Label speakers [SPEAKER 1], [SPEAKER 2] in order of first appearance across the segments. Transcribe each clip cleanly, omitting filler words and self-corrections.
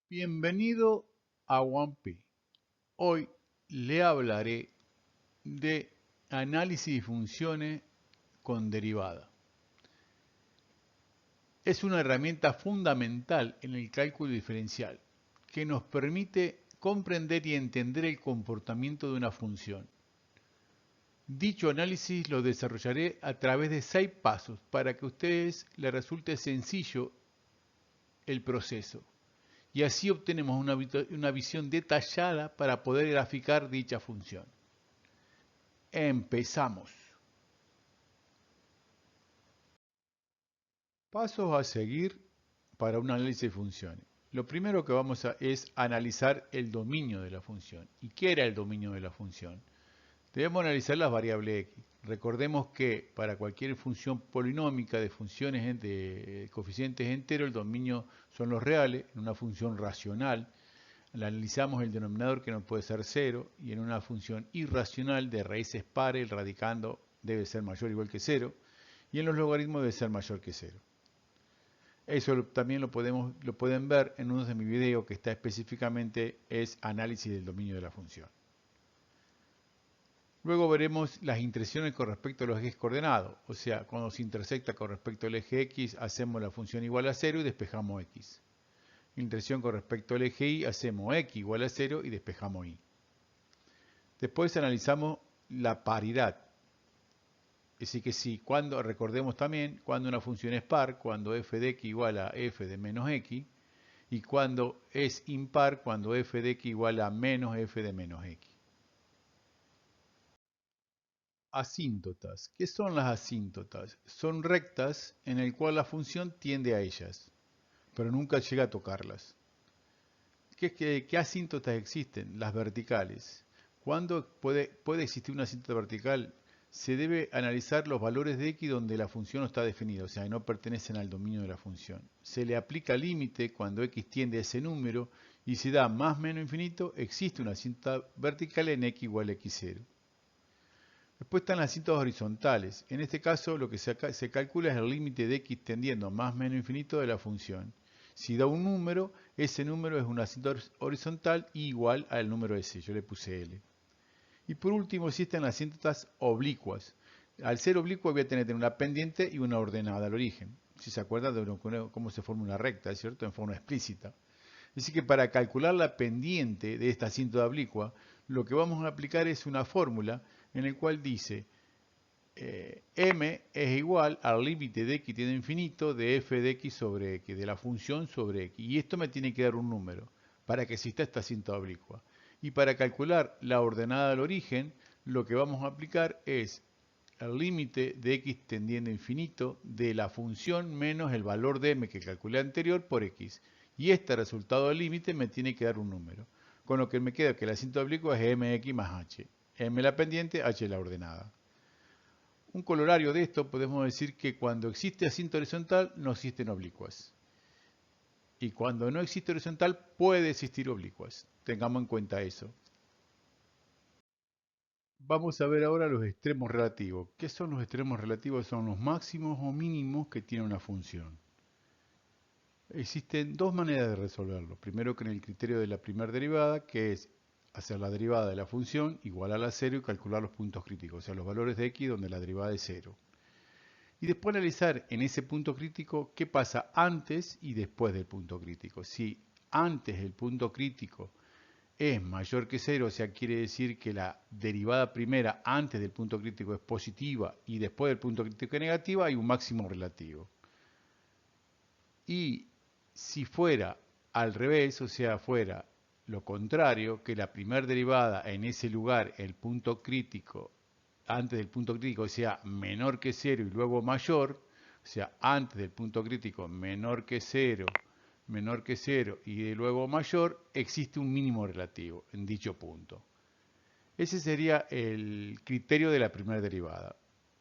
[SPEAKER 1] Bienvenido a OnePi. Hoy le hablaré de análisis de funciones con derivada. Es una herramienta fundamental en el cálculo diferencial que nos permite comprender y entender el comportamiento de una función. Dicho análisis lo desarrollaré a través de 6 pasos para que a ustedes les resulte sencillo el proceso. Y así obtenemos una visión detallada para poder graficar dicha función. Empezamos. Pasos a seguir para un análisis de funciones. Lo primero que vamos a es analizar el dominio de la función. ¿Y qué era el dominio de la función? Debemos analizar las variables x. Recordemos que para cualquier función polinómica de funciones de coeficientes enteros, el dominio son los reales. En una función racional, analizamos el denominador que no puede ser 0, y en una función irracional de raíces pares, el radicando debe ser mayor o igual que 0, y en los logaritmos debe ser mayor que 0. Eso también lo pueden ver en uno de mis videos que está específicamente es análisis del dominio de la función. Luego veremos las intersecciones con respecto a los ejes coordenados, o sea, cuando se intersecta con respecto al eje x, hacemos la función igual a 0 y despejamos x. Intersección con respecto al eje y, hacemos x igual a 0 y despejamos y. Después analizamos la paridad. Así que sí, recordemos también cuando una función es par, cuando f de x igual a f de menos x, y cuando es impar, cuando f de x igual a menos f de menos x. Asíntotas. ¿Qué son las asíntotas? Son rectas en el cual la función tiende a ellas, pero nunca llega a tocarlas. ¿Qué asíntotas existen? Las verticales. ¿Cuándo puede existir una asíntota vertical? Se debe analizar los valores de x donde la función no está definida, o sea, no pertenecen al dominio de la función. Se le aplica límite cuando x tiende a ese número y si da más menos infinito, existe una asíntota vertical en x igual a x0. Después están las asíntotas horizontales. En este caso, lo que se calcula es el límite de x tendiendo a más menos infinito de la función. Si da un número, ese número es una asíntota horizontal igual al número S. Yo le puse L. Y por último existen las asíntotas oblicuas. Al ser oblicua voy a tener una pendiente y una ordenada al origen. Si se acuerdan de cómo se forma una recta, ¿cierto? En forma explícita. Así que para calcular la pendiente de esta asíntota oblicua, lo que vamos a aplicar es una fórmula en la cual dice m es igual al límite de x tiende a infinito de f de x sobre x, de la función sobre x. Y esto me tiene que dar un número para que exista esta asíntota oblicua. Y para calcular la ordenada al origen, lo que vamos a aplicar es el límite de x tendiendo a infinito de la función menos el valor de m que calculé anterior por x. Y este resultado del límite me tiene que dar un número. Con lo que me queda que la asíntota oblicua es mx más h. M la pendiente, h la ordenada. Un colorario de esto podemos decir que cuando existe asíntota horizontal no existen oblicuas. Y cuando no existe horizontal puede existir oblicuas. Tengamos en cuenta eso. Vamos a ver ahora los extremos relativos. ¿Qué son los extremos relativos? Son los máximos o mínimos que tiene una función. Existen dos maneras de resolverlo. Primero con el criterio de la primera derivada, que es hacer la derivada de la función igual a la 0 y calcular los puntos críticos, o sea, los valores de x donde la derivada es 0. Y después analizar en ese punto crítico qué pasa antes y después del punto crítico. Si antes del punto crítico es mayor que 0, o sea, quiere decir que la derivada primera antes del punto crítico es positiva y después del punto crítico es negativa, hay un máximo relativo. Y si fuera al revés, o sea, fuera lo contrario, que la primera derivada en ese lugar, el punto crítico, antes del punto crítico sea menor que 0 y luego mayor, o sea, antes del punto crítico menor que 0 y luego mayor, existe un mínimo relativo en dicho punto. Ese sería el criterio de la primera derivada.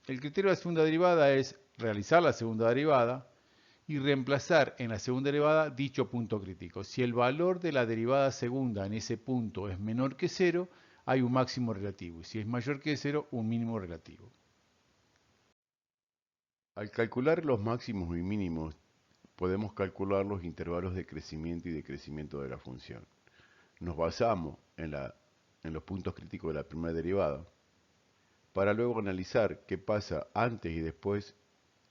[SPEAKER 1] El criterio de la segunda derivada es realizar la segunda derivada y reemplazar en la segunda derivada dicho punto crítico. Si el valor de la derivada segunda en ese punto es menor que 0, hay un máximo relativo. Y si es mayor que 0, un mínimo relativo. Al calcular los máximos y mínimos
[SPEAKER 2] podemos calcular los intervalos de crecimiento y decrecimiento de la función. Nos basamos en los puntos críticos de la primera derivada para luego analizar qué pasa antes y después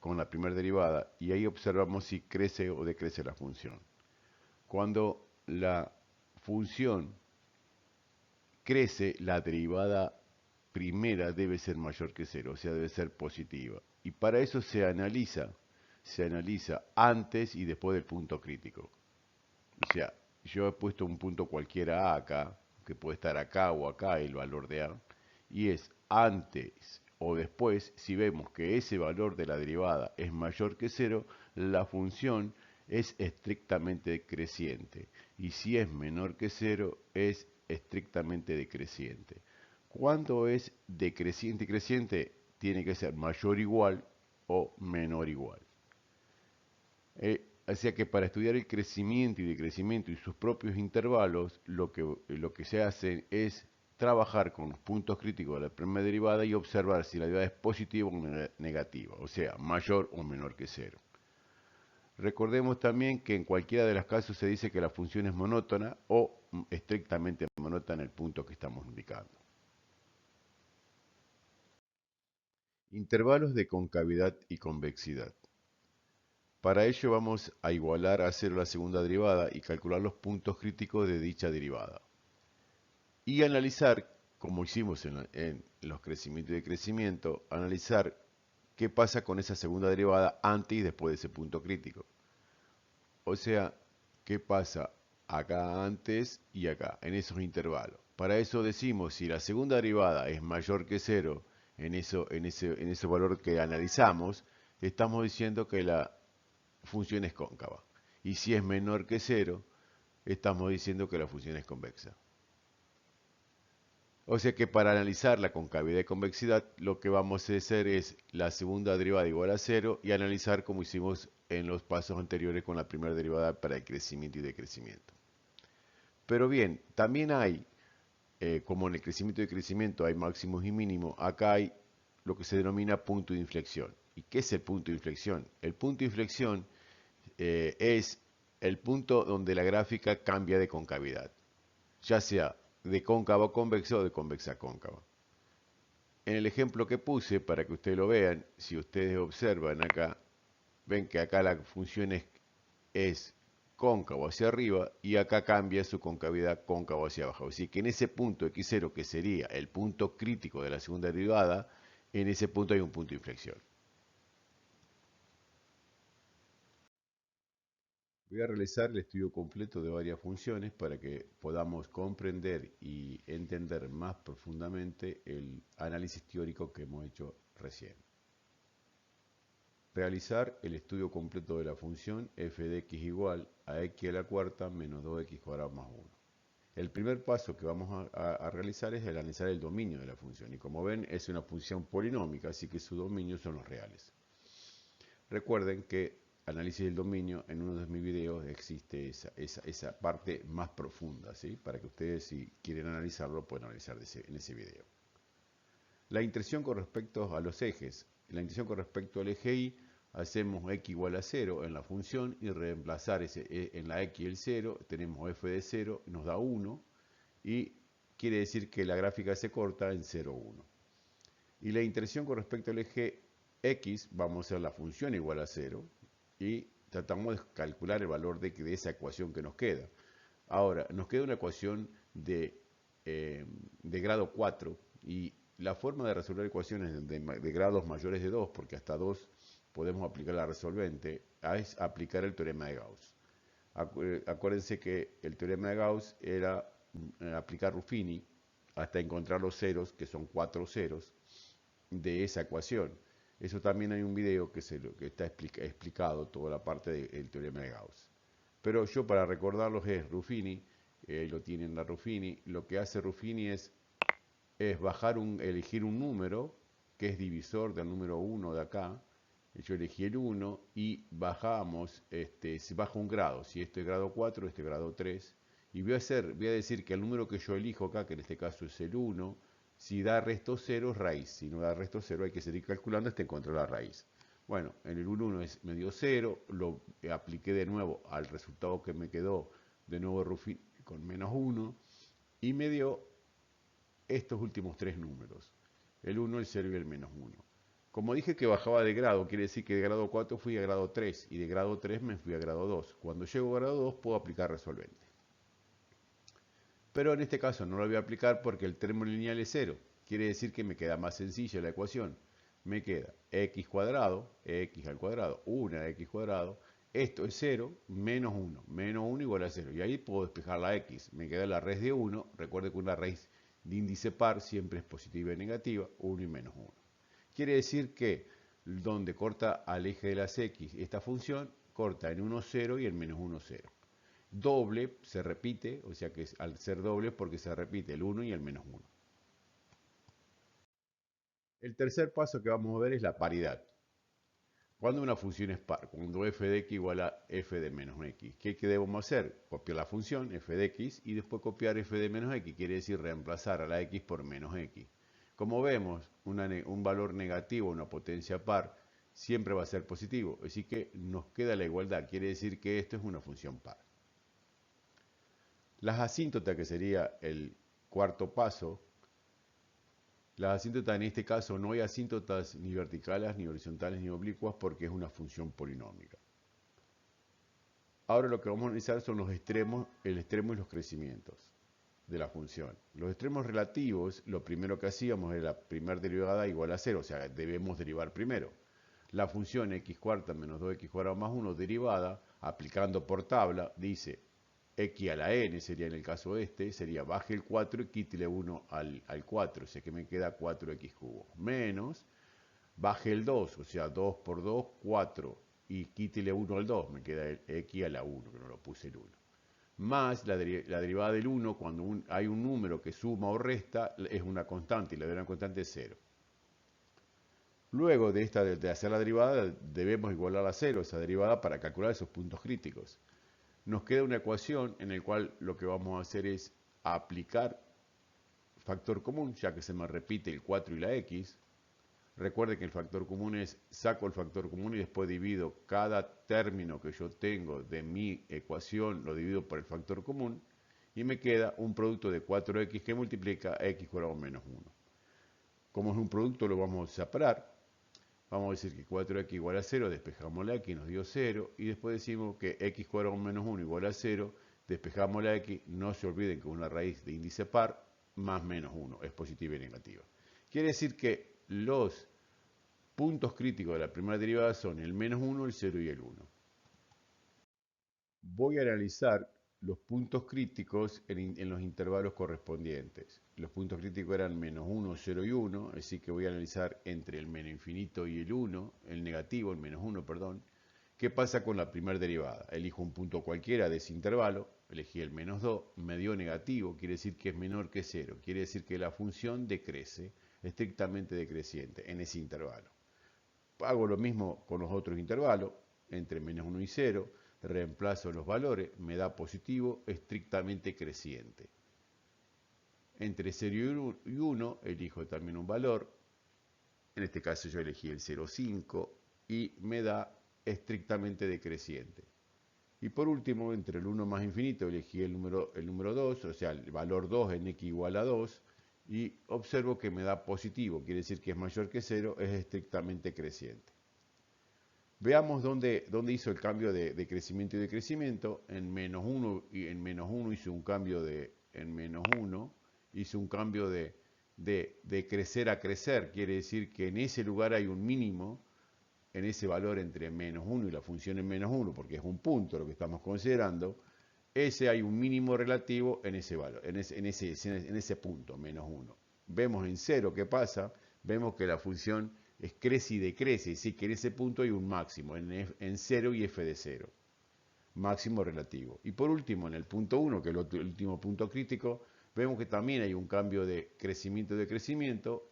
[SPEAKER 2] con la primera derivada y ahí observamos si crece o decrece la función. Cuando la función crece, la derivada primera debe ser mayor que cero, o sea, debe ser positiva. Y para eso se analiza antes y después del punto crítico. O sea, yo he puesto un punto cualquiera A acá, que puede estar acá o acá el valor de A, y es antes o después, si vemos que ese valor de la derivada es mayor que cero, la función es estrictamente creciente. Y si es menor que cero, es estrictamente decreciente. Cuando es decreciente y creciente, tiene que ser mayor o igual o menor o igual. O que para estudiar el crecimiento y decrecimiento y sus propios intervalos, lo que se hace es trabajar con los puntos críticos de la primera derivada y observar si la derivada es positiva o negativa, o sea, mayor o menor que cero. Recordemos también que en cualquiera de los casos se dice que la función es monótona o estrictamente monótona en el punto que estamos indicando. Intervalos de concavidad y convexidad. Para ello vamos a igualar a cero la segunda derivada y calcular los puntos críticos de dicha derivada. Y analizar, como hicimos en los crecimientos y decrecimiento, analizar qué pasa con esa segunda derivada antes y después de ese punto crítico. O sea, qué pasa acá antes y acá, en esos intervalos. Para eso decimos, si la segunda derivada es mayor que cero en ese valor que analizamos, estamos diciendo que la función es cóncava. Y si es menor que cero, estamos diciendo que la función es convexa. O sea que para analizar la concavidad y convexidad, lo que vamos a hacer es la segunda derivada igual a cero y analizar como hicimos en los pasos anteriores con la primera derivada para el crecimiento y decrecimiento. Pero bien, también hay, como en el crecimiento y decrecimiento hay máximos y mínimos, acá hay lo que se denomina punto de inflexión. ¿Y qué es el punto de inflexión? El punto de inflexión es el punto donde la gráfica cambia de concavidad, ya sea de cóncava a convexa o de convexa a cóncava. En el ejemplo que puse, para que ustedes lo vean, si ustedes observan acá, ven que acá la función es cóncavo hacia arriba y acá cambia su concavidad cóncavo hacia abajo. Así que en ese punto x0, que sería el punto crítico de la segunda derivada, en ese punto hay un punto de inflexión. Voy a realizar el estudio completo de varias funciones para que podamos comprender y entender más profundamente el análisis teórico que hemos hecho recién. Realizar el estudio completo de la función f de x igual a x a la cuarta menos 2x cuadrado más 1. El primer paso que vamos a realizar es el analizar el dominio de la función. Y como ven, es una función polinómica, así que su dominio son los reales. Recuerden que análisis del dominio, en uno de mis videos existe esa parte más profunda, ¿sí? Para que ustedes, si quieren analizarlo, puedan analizar en ese video. La intersección con respecto a los ejes. La intersección con respecto al eje Y, hacemos x igual a 0 en la función y reemplazar en la x el 0, tenemos f de 0, nos da 1 y quiere decir que la gráfica se corta en 0, 1. Y la intersección con respecto al eje x, vamos a hacer la función igual a 0 y tratamos de calcular el valor de esa ecuación que nos queda. Ahora, nos queda una ecuación de grado 4 y la forma de resolver ecuaciones de grados mayores de 2, porque hasta 2 podemos aplicar la resolvente, es aplicar el teorema de Gauss. Acuérdense que el teorema de Gauss era aplicar Ruffini hasta encontrar los ceros, que son 4 ceros, de esa ecuación. Eso también hay un video que está explicado toda la parte del teorema de Gauss. Pero yo para recordarlos es Ruffini, lo tienen la Ruffini, lo que hace Ruffini es elegir un número que es divisor del número 1 de acá. Yo elegí el 1 y bajamos, se baja un grado, si este es grado 4, este es grado 3. Y voy a decir que el número que yo elijo acá, que en este caso es el 1, si da resto 0 es raíz, si no da resto 0 hay que seguir calculando hasta encontrar la raíz. Bueno, en el 1 me dio 0, lo apliqué de nuevo al resultado que me quedó, de nuevo Ruffin con menos 1, y me dio estos últimos tres números, el 1, el 0 y el menos 1. Como dije que bajaba de grado, quiere decir que de grado 4 fui a grado 3 y de grado 3 me fui a grado 2. Cuando llego a grado 2 puedo aplicar resolvente. Pero en este caso no lo voy a aplicar porque el término lineal es 0. Quiere decir que me queda más sencilla la ecuación. Me queda x cuadrado, x al cuadrado, 1 x cuadrado. Esto es 0 menos 1 igual a 0. Y ahí puedo despejar la x. Me queda la raíz de 1. Recuerde que una raíz de índice par siempre es positiva y negativa, 1 y menos 1. Quiere decir que donde corta al eje de las x esta función, corta en 1, 0 y en menos 1, 0. Doble se repite, o sea que al ser doble es porque se repite el 1 y el menos 1. El tercer paso que vamos a ver es la paridad. Cuando una función es par, cuando f de x igual a f de menos x, ¿qué debemos hacer? Copiar la función f de x y después copiar f de menos x, quiere decir reemplazar a la x por menos x. Como vemos, un valor negativo, una potencia par, siempre va a ser positivo, así que nos queda la igualdad, quiere decir que esto es una función par. Las asíntotas, que sería el cuarto paso, las asíntotas en este caso no hay asíntotas ni verticales, ni horizontales, ni oblicuas porque es una función polinómica. Ahora lo que vamos a analizar son los extremos, el extremo y los crecimientos de la función. Los extremos relativos, lo primero que hacíamos era la primera derivada igual a 0, o sea, debemos derivar primero. La función x cuarta menos 2x cuadrado más 1 derivada, aplicando por tabla, dice x a la n, sería en el caso este, sería baje el 4 y quítele 1 al 4, o sea que me queda 4x cubo, menos, baje el 2, o sea 2 por 2, 4, y quítele 1 al 2, me queda el x a la 1, que no lo puse el 1. Más la derivada del 1, cuando hay un número que suma o resta, es una constante, y la de una constante es 0. Luego de hacer la derivada, debemos igualar a 0 esa derivada para calcular esos puntos críticos. Nos queda una ecuación en la cual lo que vamos a hacer es aplicar factor común, ya que se me repite el 4 y la x. Recuerde que el factor común es, saco el factor común y después divido cada término que yo tengo de mi ecuación, lo divido por el factor común, y me queda un producto de 4x que multiplica x cuadrado menos 1. Como es un producto, lo vamos a separar. Vamos a decir que 4x igual a 0, despejamos la x, nos dio 0, y después decimos que x cuadrado menos 1 igual a 0, despejamos la x, no se olviden que es una raíz de índice par, más menos 1, es positiva y negativa. Quiere decir que los puntos críticos de la primera derivada son el menos 1, el 0 y el 1. Voy a analizar los puntos críticos en los intervalos correspondientes. Los puntos críticos eran menos 1, 0 y 1, así que voy a analizar entre el menos infinito y el 1, el negativo, el menos 1, perdón. ¿Qué pasa con la primera derivada? Elijo un punto cualquiera de ese intervalo, elegí el menos 2, me dio negativo, quiere decir que es menor que 0, quiere decir que la función decrece, estrictamente decreciente, en ese intervalo. Hago lo mismo con los otros intervalos, entre menos 1 y 0, reemplazo los valores, me da positivo, estrictamente creciente. Entre 0 y 1 elijo también un valor, en este caso yo elegí el 0,5 y me da estrictamente decreciente. Y por último, entre el 1 más infinito elegí el número 2, o sea, el valor 2 en x igual a 2, y observo que me da positivo, quiere decir que es mayor que 0, es estrictamente creciente. Veamos dónde hizo el cambio de crecimiento y decrecimiento. En menos 1 y en menos 1 hizo un cambio de crecer a crecer. Quiere decir que en ese lugar hay un mínimo, en ese valor entre menos 1 y la función en menos 1, porque es un punto lo que estamos considerando. Ese hay un mínimo relativo en ese valor, en ese punto, menos 1. Vemos en 0 qué pasa, vemos que la función crece y decrece, es decir, que en ese punto hay un máximo, en 0 y f de 0, máximo relativo. Y por último, en el punto 1, que es el último punto crítico, vemos que también hay un cambio de crecimiento,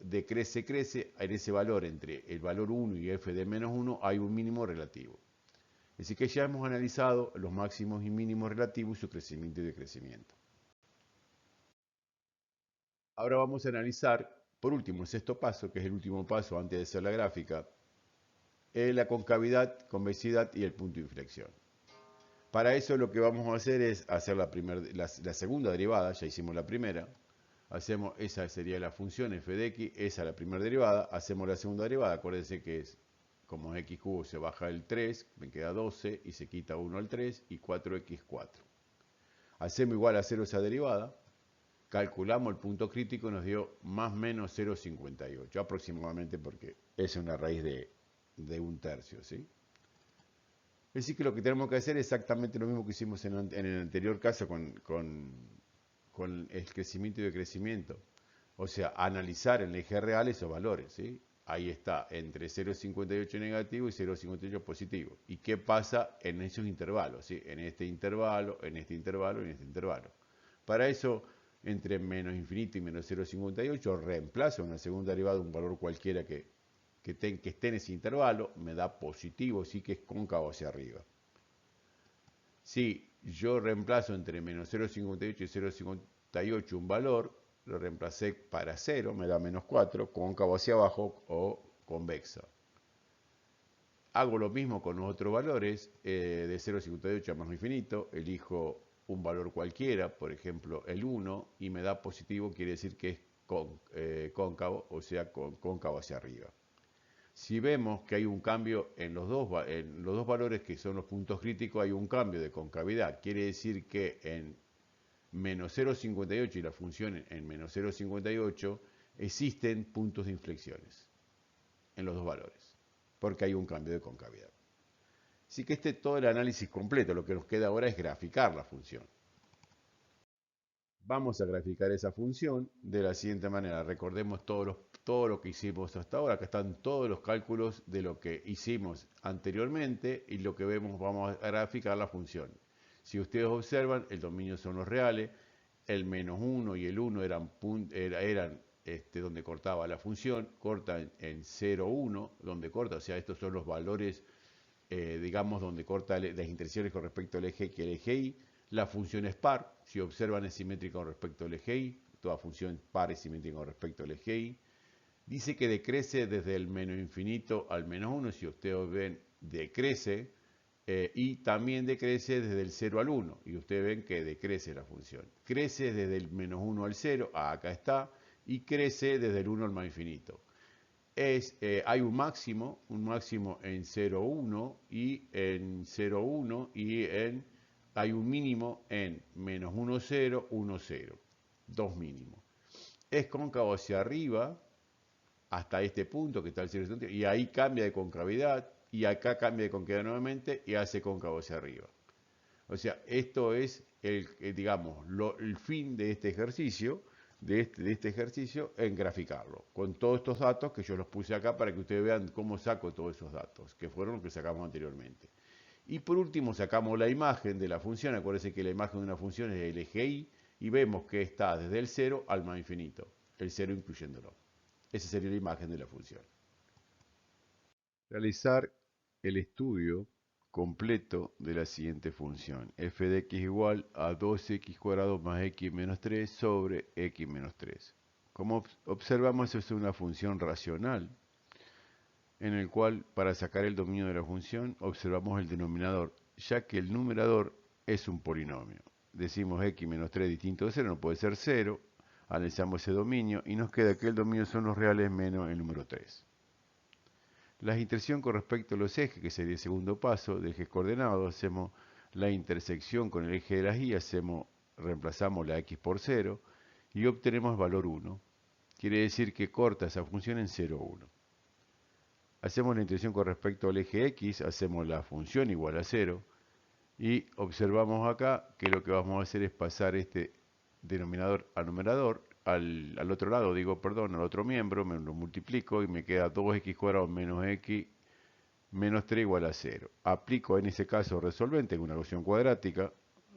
[SPEAKER 2] decrece, crece, en ese valor entre el valor 1 y f de menos 1 hay un mínimo relativo. Así que ya hemos analizado los máximos y mínimos relativos y su crecimiento y decrecimiento. Ahora vamos a analizar, por último, el sexto paso, que es el último paso antes de hacer la gráfica, la concavidad, convexidad y el punto de inflexión. Para eso lo que vamos a hacer es hacer la segunda derivada, ya hicimos la primera, hacemos, esa sería la función f de x, esa es la primera derivada, hacemos la segunda derivada, acuérdense que es, como es x cubo se baja el 3, me queda 12 y se quita 1 al 3 y 4x4. Hacemos igual a 0 esa derivada, calculamos el punto crítico y nos dio más o menos 0,58 aproximadamente porque es una raíz de un tercio, ¿sí? Es decir que lo que tenemos que hacer es exactamente lo mismo que hicimos en el anterior caso con el crecimiento y decrecimiento. O sea, analizar en el eje real esos valores, ¿sí? Ahí está, entre 0,58 negativo y 0,58 positivo. ¿Y qué pasa en esos intervalos? ¿Sí? En este intervalo, en este intervalo y en este intervalo. Para eso, entre menos infinito y menos 0,58, reemplazo una segunda derivada de un valor cualquiera que esté en ese intervalo, me da positivo, sí que es cóncavo hacia arriba. Si yo reemplazo entre menos 0,58 y 0,58 un valor, lo reemplacé para 0, me da menos 4, cóncavo hacia abajo o convexa. Hago lo mismo con los otros valores, de 0,58 a más infinito, elijo un valor cualquiera, por ejemplo el 1, y me da positivo, quiere decir que es cóncavo, o sea, cóncavo hacia arriba. Si vemos que hay un cambio en los dos valores que son los puntos críticos, hay un cambio de concavidad. Quiere decir que en menos 0,58 y la función en menos 0,58 existen puntos de inflexiones en los dos valores, porque hay un cambio de concavidad. Así que este es todo el análisis completo. Lo que nos queda ahora es graficar la función. Vamos a graficar esa función de la siguiente manera. Recordemos todo lo que hicimos hasta ahora. Acá están todos los cálculos de lo que hicimos anteriormente y lo que vemos, vamos a graficar la función. Si ustedes observan, el dominio son los reales, el menos 1 y el 1 eran donde cortaba la función, corta en 0, 1, donde corta, o sea, estos son los valores, digamos, donde corta las intersecciones con respecto al eje X y el eje Y. La función es par, si observan es simétrica con respecto al eje Y, toda función par es simétrica con respecto al eje Y. Dice que decrece desde el menos infinito al menos 1, si ustedes ven, decrece, y también decrece desde el 0 al 1, y ustedes ven que decrece la función. Crece desde el menos 1 al 0, acá está, y crece desde el 1 al más infinito. Hay un máximo en 0, 1 y en 0, 1 y hay un mínimo en menos 1, 0, 1, 0. Dos mínimos. Es cóncavo hacia arriba hasta este punto que está el 0, y ahí cambia de concavidad y acá cambia de concavidad nuevamente y hace cóncavo hacia arriba. O sea, esto es digamos, el fin de este ejercicio, de este ejercicio, en graficarlo, con todos estos datos que yo los puse acá para que ustedes vean cómo saco todos esos datos, que fueron los que sacamos anteriormente. Y por último sacamos la imagen de la función. Acuérdense que la imagen de una función es el eje Y, y vemos que está desde el 0 al más infinito, el 0 incluyéndolo. Esa sería la imagen de la función. Realizar el estudio completo de la siguiente función. F de x igual a 2x cuadrado más x menos 3 sobre x menos 3. Como observamos, es una función racional, en el cual, para sacar el dominio de la función, observamos el denominador, ya que el numerador es un polinomio. Decimos x menos 3 distinto de 0, no puede ser 0, analizamos ese dominio y nos queda que el dominio son los reales menos el número 3. La intersección con respecto a los ejes, que sería el segundo paso de ejes coordenados, hacemos la intersección con el eje de las y, reemplazamos la x por 0 y obtenemos valor 1. Quiere decir que corta esa función en 0, 1. Hacemos la intersección con respecto al eje x, hacemos la función igual a 0 y observamos acá que lo que vamos a hacer es pasar este denominador al numerador, al otro lado, al otro miembro, me lo multiplico y me queda 2x cuadrado menos x menos 3 igual a 0. Aplico en ese caso resolvente, una ecuación cuadrática,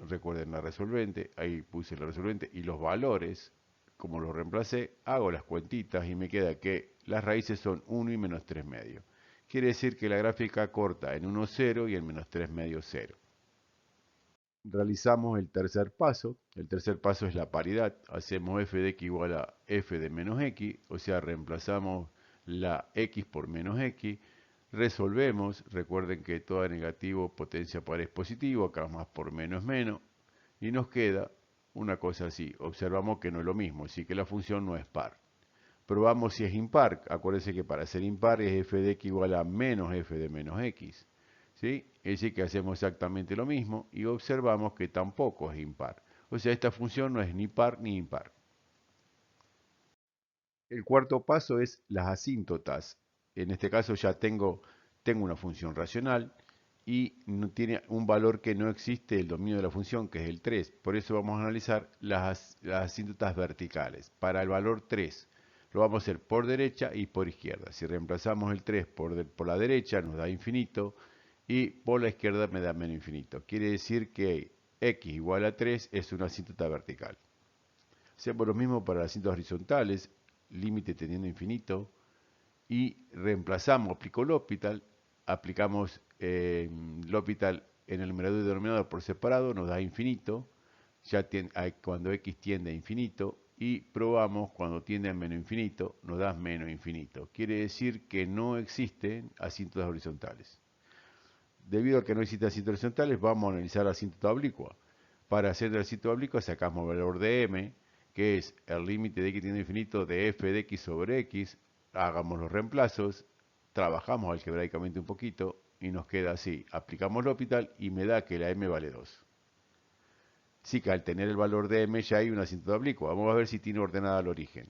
[SPEAKER 2] recuerden la resolvente, ahí puse la resolvente, y los valores, como los reemplacé, hago las cuentitas y me queda que las raíces son 1 y menos 3 medios. Quiere decir que la gráfica corta en 1, 0 y en menos 3 medios 0. Realizamos el tercer paso. El tercer paso es la paridad. Hacemos f de x igual a f de menos x, o sea, reemplazamos la x por menos x. Resolvemos, recuerden que todo negativo potencia par es positivo, acá más por menos es menos, y nos queda una cosa así. Observamos que no es lo mismo, así que la función no es par. Probamos si es impar. Acuérdense que para ser impar es f de x igual a menos f de menos x. ¿Sí? Es decir, que hacemos exactamente lo mismo y observamos que tampoco es impar. O sea, esta función no es ni par ni impar. El cuarto paso es las asíntotas. En este caso ya tengo una función racional y no tiene un valor que no existe el dominio de la función, que es el 3. Por eso vamos a analizar las asíntotas verticales. Para el valor 3 lo vamos a hacer por derecha y por izquierda. Si reemplazamos el 3 por la derecha nos da infinito y por la izquierda me da menos infinito. Quiere decir que x igual a 3 es una asíntota vertical. Hacemos lo mismo para las asíntotas horizontales, límite tendiendo a infinito, y reemplazamos, aplico L'Hopital, aplicamos L'Hopital en el numerador y denominador por separado, nos da infinito, cuando x tiende a infinito, y probamos cuando tiende a menos infinito, nos da menos infinito. Quiere decir que no existen asíntotas horizontales. Debido a que no existen asíntotas horizontales, vamos a analizar la asíntota oblicua. Para hacer la asíntota oblicua sacamos el valor de m, que es el límite de x tiende a infinito de f de x sobre x. Hagamos los reemplazos, trabajamos algebraicamente un poquito y nos queda así. Aplicamos L'Hopital y me da que la m vale 2. Así que al tener el valor de m ya hay una asíntota oblicua. Vamos a ver si tiene ordenada al origen.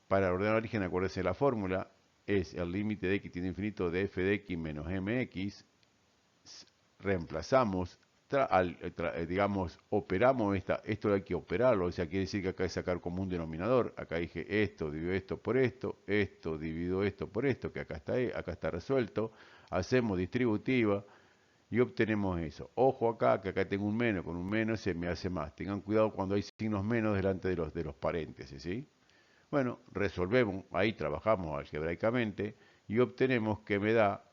[SPEAKER 2] Para ordenar al origen, acuérdense la fórmula, es el límite de x tiende a infinito de f de x menos mx. Reemplazamos, digamos, operamos esto hay que operarlo, o sea, quiere decir que acá es sacar como un denominador, acá dije esto, divido esto divido esto por esto, que acá está resuelto, hacemos distributiva y obtenemos eso. Ojo acá, que acá tengo un menos, con un menos se me hace más. Tengan cuidado cuando hay signos menos delante de los paréntesis, ¿sí? Bueno, resolvemos, ahí trabajamos algebraicamente y obtenemos que me da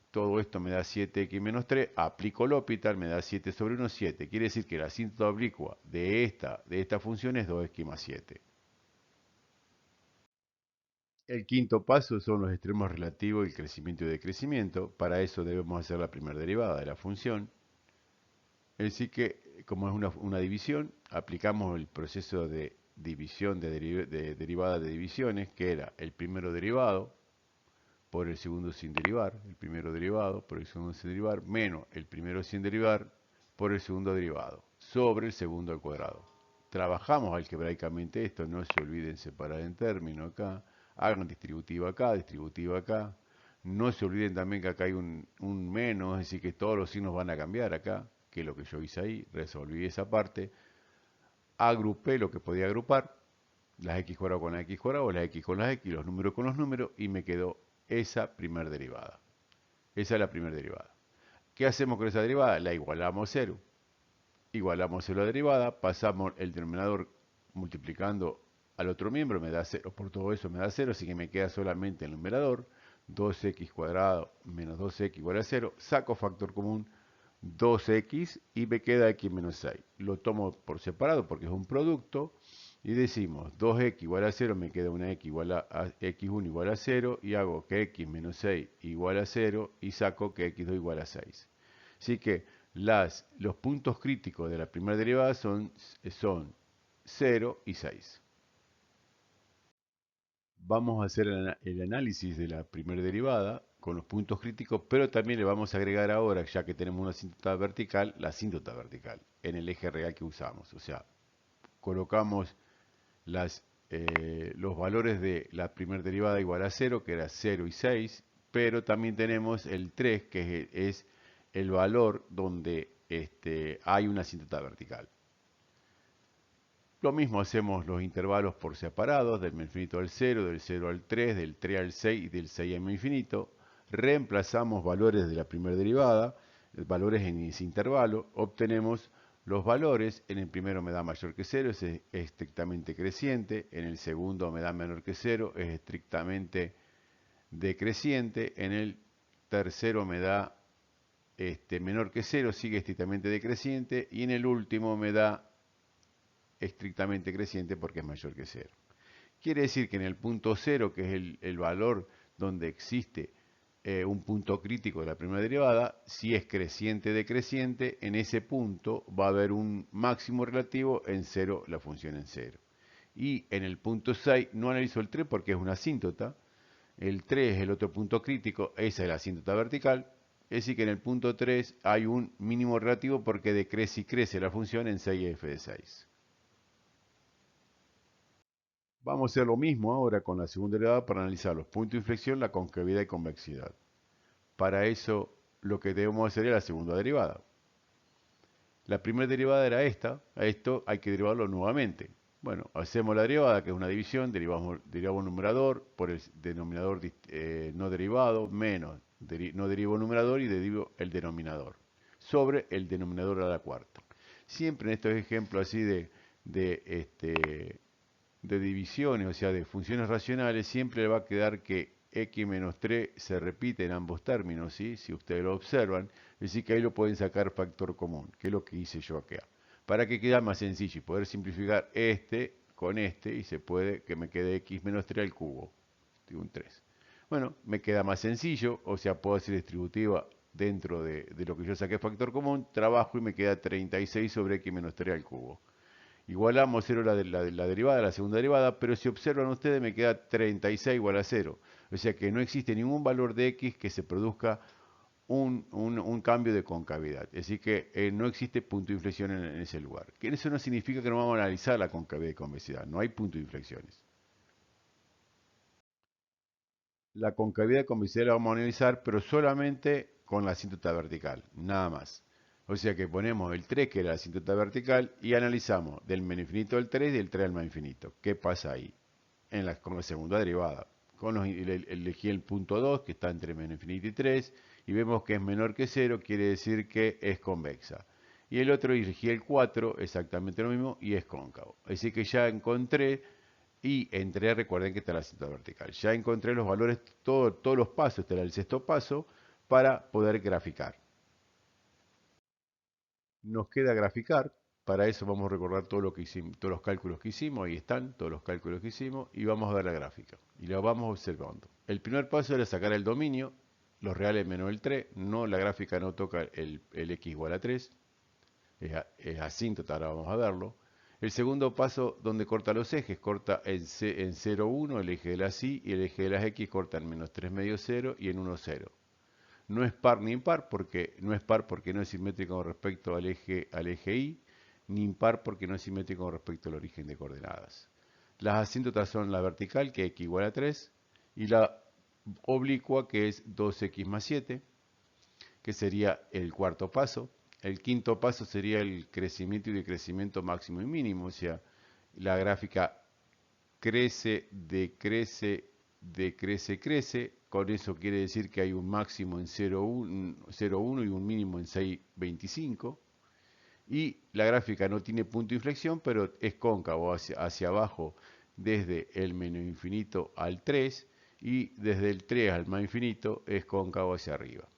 [SPEAKER 2] todo esto me da 7x menos 3, aplico L'Hopital, me da 7 sobre 1, 7. Quiere decir que la asíntota oblicua de esta función es 2x más 7. El quinto paso son los extremos relativos, el crecimiento y decrecimiento. Para eso debemos hacer la primera derivada de la función. Es decir que, como es una división, aplicamos el proceso de división de derivada de divisiones, que era el primero derivado, por el segundo sin derivar, el primero derivado por el segundo sin derivar, menos el primero sin derivar por el segundo derivado, sobre el segundo al cuadrado. Trabajamos algebraicamente esto, no se olviden separar en términos acá, hagan distributiva acá, no se olviden también que acá hay un menos, es decir que todos los signos van a cambiar acá, que es lo que yo hice ahí, resolví esa parte, agrupé lo que podía agrupar, las x cuadrado con las x cuadrado, las x con las x, los números con los números, y me quedó esa primera derivada. Esa es la primera derivada. ¿Qué hacemos con esa derivada? La igualamos a 0. Igualamos 0 a la derivada, pasamos el denominador multiplicando al otro miembro, me da 0, por todo eso me da 0, así que me queda solamente el numerador, 2x cuadrado menos 2x igual a 0, saco factor común 2x y me queda x menos 6. Lo tomo por separado porque es un producto y decimos 2x igual a 0, me queda una x igual a x1 igual a 0 y hago que x menos 6 igual a 0 y saco que x2 igual a 6. Así que los puntos críticos de la primera derivada son 0 y 6. Vamos a hacer el análisis de la primera derivada con los puntos críticos, pero también le vamos a agregar ahora, ya que tenemos una asíntota vertical, la asíntota vertical en el eje real que usamos. O sea, colocamos los valores de la primera derivada igual a 0, que era 0 y 6, pero también tenemos el 3, que es el valor donde hay una asíntota vertical. Lo mismo hacemos los intervalos por separados, del infinito al 0, del 0 al 3, del 3 al 6 y del 6 al infinito. Reemplazamos valores de la primera derivada, valores en ese intervalo, obtenemos los valores. En el primero me da mayor que 0, es estrictamente creciente. En el segundo me da menor que 0, es estrictamente decreciente. En el tercero me da menor que 0, sigue estrictamente decreciente. Y en el último me da estrictamente creciente porque es mayor que 0. Quiere decir que en el punto 0, que es el valor donde existe un punto crítico de la primera derivada. Si es creciente decreciente, en ese punto va a haber un máximo relativo en 0, la función en 0. Y en el punto 6 no analizo el 3 porque es una asíntota. El 3 es el otro punto crítico, esa es la asíntota vertical. Es decir que en el punto 3 hay un mínimo relativo porque decrece y crece la función en 6f de 6. Vamos a hacer lo mismo ahora con la segunda derivada para analizar los puntos de inflexión, la concavidad y convexidad. Para eso lo que debemos hacer es la segunda derivada. La primera derivada era esta, a esto hay que derivarlo nuevamente. Bueno, hacemos la derivada, que es una división, derivamos el numerador por el denominador no derivado, menos no derivo el numerador y derivo el denominador, sobre el denominador a la cuarta. Siempre en estos ejemplos así de divisiones, o sea, de funciones racionales, siempre le va a quedar que x menos 3 se repite en ambos términos, ¿sí? Si ustedes lo observan, es decir que ahí lo pueden sacar factor común, que es lo que hice yo acá. Para que quede más sencillo y poder simplificar este con este, y se puede que me quede x menos 3 al cubo, un 3. Bueno, me queda más sencillo, o sea, puedo hacer distributiva dentro de lo que yo saqué factor común, trabajo y me queda 36 sobre x menos 3 al cubo. Igualamos 0 la derivada, la segunda derivada, pero si observan ustedes me queda 36 igual a 0. O sea que no existe ningún valor de x que se produzca un cambio de concavidad. Es decir que no existe punto de inflexión en ese lugar. Que eso no significa que no vamos a analizar la concavidad y convexidad. No hay punto de inflexiones. La concavidad y convexidad la vamos a analizar, pero solamente con la asíntota vertical. Nada más. O sea que ponemos el 3, que era la asíntota vertical, y analizamos del menos infinito al 3 y del 3 al más infinito. ¿Qué pasa ahí? Con la segunda derivada. Elegí el punto 2, que está entre menos infinito y 3, y vemos que es menor que 0, quiere decir que es convexa. Y el otro elegí el 4, exactamente lo mismo, y es cóncavo. Así que ya encontré, y entré, recuerden que está la cinta vertical. Ya encontré los valores, todos los pasos, este era el sexto paso, para poder graficar. Nos queda graficar, para eso vamos a recordar todo lo que hicimos, todos los cálculos que hicimos, ahí están todos los cálculos que hicimos, y vamos a ver la gráfica, y la vamos observando. El primer paso era sacar el dominio, los reales menos el 3, no, la gráfica no toca el x igual a 3, es asíntota, ahora vamos a verlo. El segundo paso, donde corta los ejes, corta en 0, 1, el eje de las y el eje de las x corta en menos 3 medio 0 y en 1, 0. No es par ni impar porque no es par porque no es simétrico con respecto al eje y, ni impar porque no es simétrico con respecto al origen de coordenadas. Las asíntotas son la vertical, que es x igual a 3, y la oblicua, que es 2x más 7, que sería el cuarto paso. El quinto paso sería el crecimiento y decrecimiento máximo y mínimo, o sea, la gráfica crece, decrece, decrece, crece. Con eso quiere decir que hay un máximo en 0,1 y un mínimo en 6,25. Y la gráfica no tiene punto de inflexión, pero es cóncavo hacia abajo desde el menos infinito al 3 y desde el 3 al más infinito es cóncavo hacia arriba.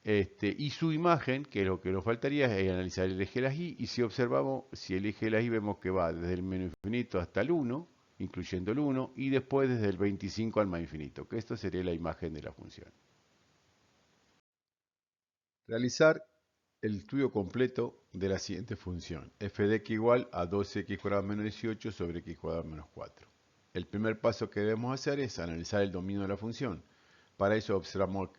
[SPEAKER 2] Y su imagen, que es lo que nos faltaría, es analizar el eje de las y si observamos, si el eje de las y vemos que va desde el menos infinito hasta el 1, incluyendo el 1, y después desde el 25 al más infinito, que esto sería la imagen de la función. Realizar el estudio completo de la siguiente función, f de x igual a 12x cuadrado menos 18 sobre x cuadrado menos 4. El primer paso que debemos hacer es analizar el dominio de la función. Para eso observamos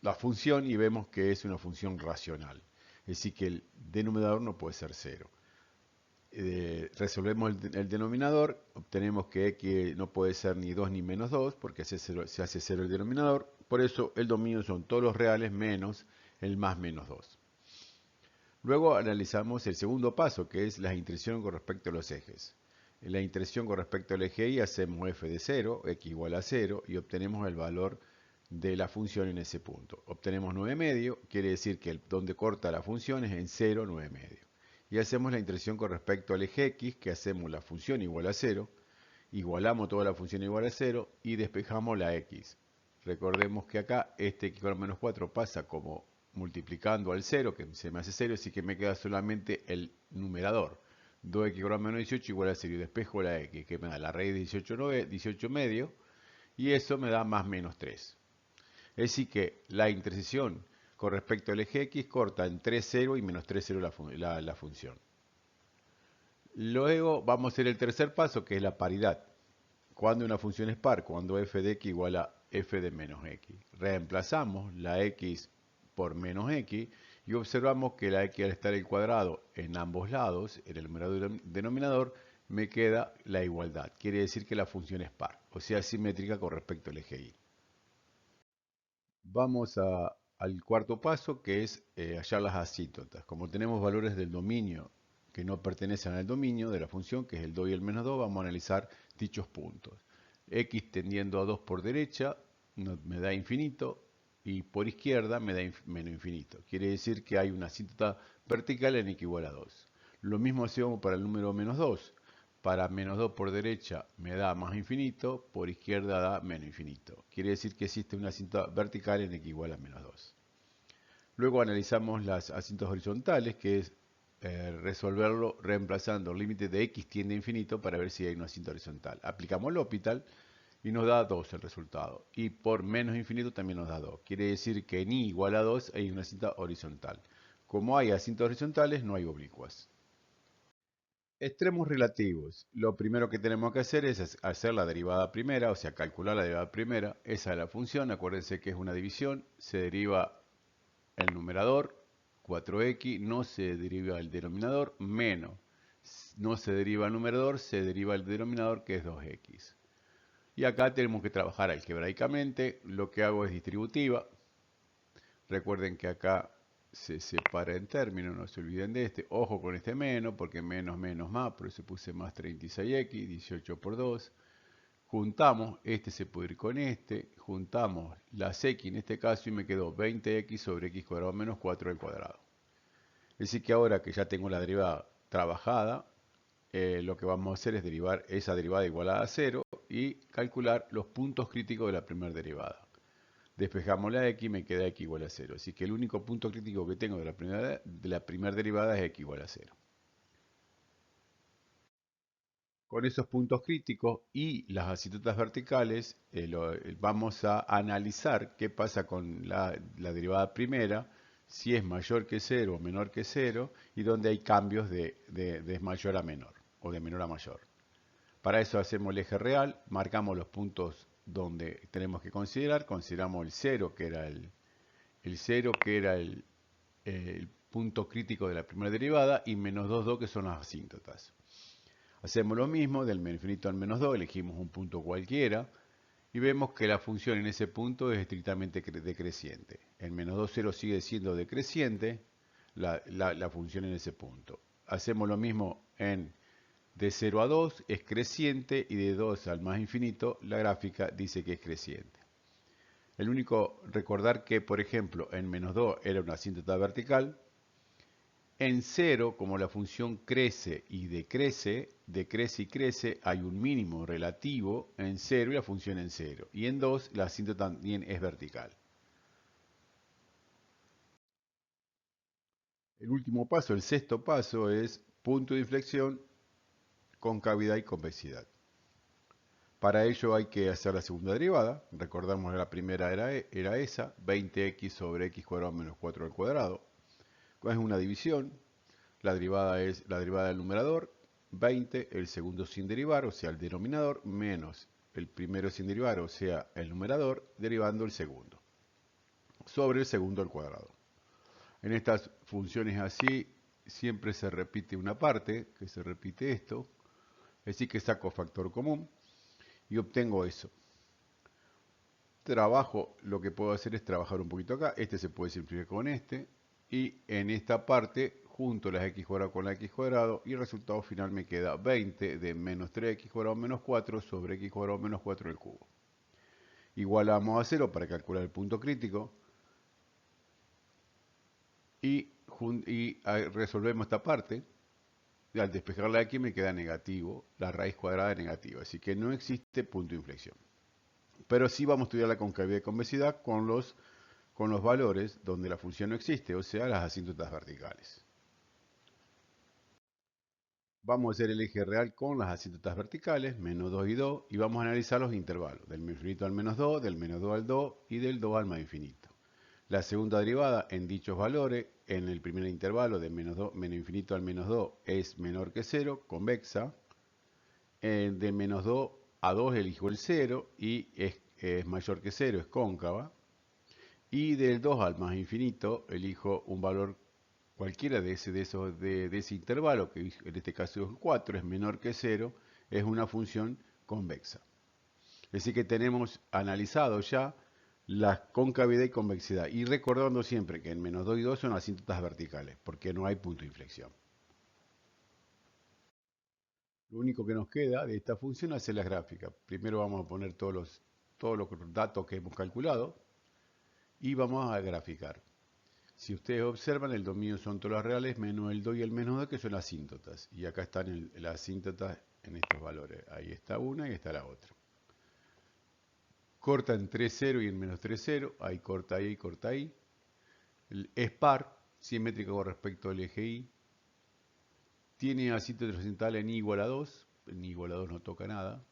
[SPEAKER 2] la función y vemos que es una función racional. Es decir, que el denominador no puede ser 0. Resolvemos el denominador, obtenemos que x no puede ser ni 2 ni menos 2, porque se hace 0 el denominador. Por eso el dominio son todos los reales menos el más menos 2. Luego analizamos el segundo paso, que es la intersección con respecto a los ejes. En la intersección con respecto al eje y hacemos f de 0, x igual a 0, y obtenemos el valor de la función en ese punto. Obtenemos 9 medio, quiere decir que donde corta la función es en 0, 9 medio. Y hacemos la intersección con respecto al eje x, que hacemos la función igual a 0, igualamos toda la función igual a 0 y despejamos la x. Recordemos que acá este x igual a menos 4 pasa como multiplicando al 0, que se me hace 0, así que me queda solamente el numerador. 2x igual a menos 18 igual a 0 y despejo la x, que me da la raíz de 18 medio, y eso me da más menos 3. Es decir que la intersección con respecto al eje X corta en 3,0 y menos 3,0 la función. Luego vamos a hacer el tercer paso, que es la paridad. Cuando una función es par, cuando f de x igual a f de menos x. Reemplazamos la x por menos x y observamos que la x al estar al cuadrado en ambos lados, en el numerador y el denominador, me queda la igualdad. Quiere decir que la función es par, o sea, simétrica con respecto al eje y. Vamos al cuarto paso, que es hallar las asíntotas. Como tenemos valores del dominio que no pertenecen al dominio de la función, que es el 2 y el menos 2, vamos a analizar dichos puntos. X tendiendo a 2 por derecha me da infinito y por izquierda me da menos infinito. Quiere decir que hay una asíntota vertical en x igual a 2. Lo mismo hacemos para el número menos 2. Para menos 2 por derecha me da más infinito, por izquierda da menos infinito. Quiere decir que existe una asíntota vertical en x igual a menos 2. Luego analizamos las asíntotas horizontales, que es resolverlo reemplazando el límite de x tiende a infinito para ver si hay una asíntota horizontal. Aplicamos el L'Hopital y nos da 2 el resultado. Y por menos infinito también nos da 2. Quiere decir que en y igual a 2 hay una asíntota horizontal. Como hay asíntotas horizontales, no hay oblicuas. Extremos relativos. Lo primero que tenemos que hacer es hacer la derivada primera, o sea, calcular la derivada primera. Esa es la función, acuérdense que es una división. Se deriva el numerador, 4x, no se deriva el denominador, menos. No se deriva el numerador, se deriva el denominador, que es 2x. Y acá tenemos que trabajar algebraicamente. Lo que hago es distributiva. Recuerden que acá se separa en términos, no se olviden de este. Ojo con este menos, porque menos menos más, por eso puse más 36x, 18 por 2. Juntamos, este se puede ir con este, juntamos las x en este caso y me quedó 20x sobre x cuadrado menos 4 al cuadrado. Es decir que ahora que ya tengo la derivada trabajada, lo que vamos a hacer es derivar esa derivada igualada a 0 y calcular los puntos críticos de la primera derivada. Despejamos la x y me queda x igual a 0. Así que el único punto crítico que tengo de la primera derivada es x igual a 0. Con esos puntos críticos y las asíntotas verticales, vamos a analizar qué pasa con la derivada primera, si es mayor que 0 o menor que 0, y donde hay cambios de mayor a menor o de menor a mayor. Para eso hacemos el eje real, marcamos los puntos donde tenemos que considerar, consideramos el 0, que era el 0, que era el punto crítico de la primera derivada, y menos 2, 2, que son las asíntotas. Hacemos lo mismo, del menos infinito al menos 2, elegimos un punto cualquiera, y vemos que la función en ese punto es estrictamente decreciente. El menos 2, 0 sigue siendo decreciente, la función en ese punto. Hacemos lo mismo en de 0 a 2, es creciente, y de 2 al más infinito, la gráfica dice que es creciente. El único, recordar que, por ejemplo, en menos 2 era una asíntota vertical. En 0, como la función crece y decrece, decrece y crece, hay un mínimo relativo en 0 y la función en 0. Y en 2, la asíntota también es vertical. El último paso, el sexto paso, es punto de inflexión, concavidad y convexidad. Para ello hay que hacer la segunda derivada. Recordamos que la primera era esa, 20x sobre x cuadrado menos 4 al cuadrado. Es una división. La derivada es la derivada del numerador, 20, el segundo sin derivar, o sea, el denominador, menos el primero sin derivar, o sea, el numerador, derivando el segundo, sobre el segundo al cuadrado. En estas funciones así, siempre se repite una parte, que se repite esto, es decir, que saco factor común y obtengo eso. Trabajo, lo que puedo hacer es trabajar un poquito acá, este se puede simplificar con este, y en esta parte junto las x cuadrado con la x cuadrado, y el resultado final me queda 20 de menos 3x cuadrado menos 4 sobre x cuadrado menos 4 al cubo. Igualamos a 0 para calcular el punto crítico, y resolvemos esta parte, y al despejar la x me queda negativo, la raíz cuadrada es negativa, así que no existe punto de inflexión. Pero sí vamos a estudiar la concavidad y convexidad con los valores donde la función no existe, o sea, las asíntotas verticales. Vamos a hacer el eje real con las asíntotas verticales, menos 2 y 2, y vamos a analizar los intervalos, del menos infinito al menos 2, del menos 2 al 2 y del 2 al más infinito. La segunda derivada en dichos valores, en el primer intervalo de menos infinito al menos 2 es menor que 0, convexa. De menos 2 a 2 elijo el 0 y es mayor que 0, es cóncava. Y del 2 al más infinito elijo un valor cualquiera de ese intervalo, que en este caso es 4, es menor que 0, es una función convexa. Es decir que tenemos analizado ya la concavidad y convexidad. Y recordando siempre que en menos 2 y 2 son asíntotas verticales, porque no hay punto de inflexión. Lo único que nos queda de esta función es hacer las gráficas. Primero vamos a poner todos los datos que hemos calculado y vamos a graficar. Si ustedes observan, el dominio son todas las reales menos el 2 y el menos 2, que son asíntotas. Y acá están las asíntotas en estos valores. Ahí está una y está la otra. Corta en 3,0 y en menos 3,0. Ahí corta ahí y corta ahí. Es par, simétrico con respecto al eje Y. Tiene asíntotas horizontales en I igual a 2. En I igual a 2 no toca nada.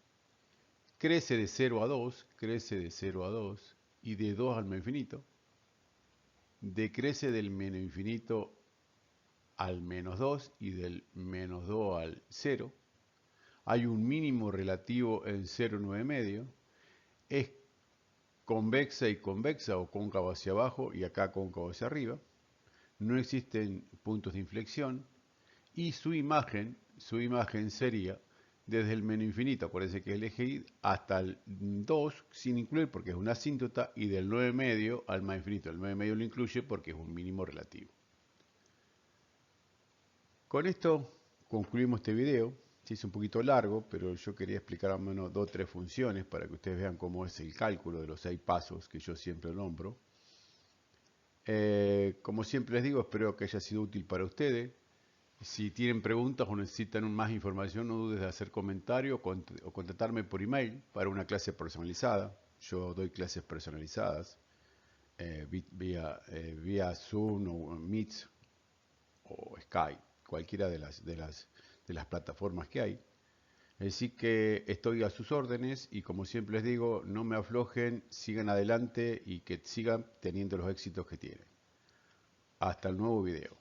[SPEAKER 2] Crece de 0 a 2. Crece de 0 a 2. Y de 2 al menos infinito. Decrece del menos infinito al menos 2 y del menos 2 al 0. Hay un mínimo relativo en 0,9 medio. Es convexa y convexa o cóncavo hacia abajo y acá cóncavo hacia arriba. No existen puntos de inflexión. Y su imagen sería desde el menos infinito, acuérdense que es el eje Y, hasta el 2 sin incluir porque es una asíntota, y del 9 medio al más infinito. El 9 medio lo incluye porque es un mínimo relativo. Con esto concluimos este video. Se hizo un poquito largo, pero yo quería explicar al menos 2 o 3 funciones para que ustedes vean cómo es el cálculo de los 6 pasos que yo siempre nombro. Como siempre les digo, espero que haya sido útil para ustedes. Si tienen preguntas o necesitan más información, no dudes de hacer comentario o contactarme por email para una clase personalizada. Yo doy clases personalizadas vía Zoom o Meet o Skype, cualquiera de las plataformas que hay. Así que estoy a sus órdenes y como siempre les digo, no me aflojen, sigan adelante y que sigan teniendo los éxitos que tienen. Hasta el nuevo video.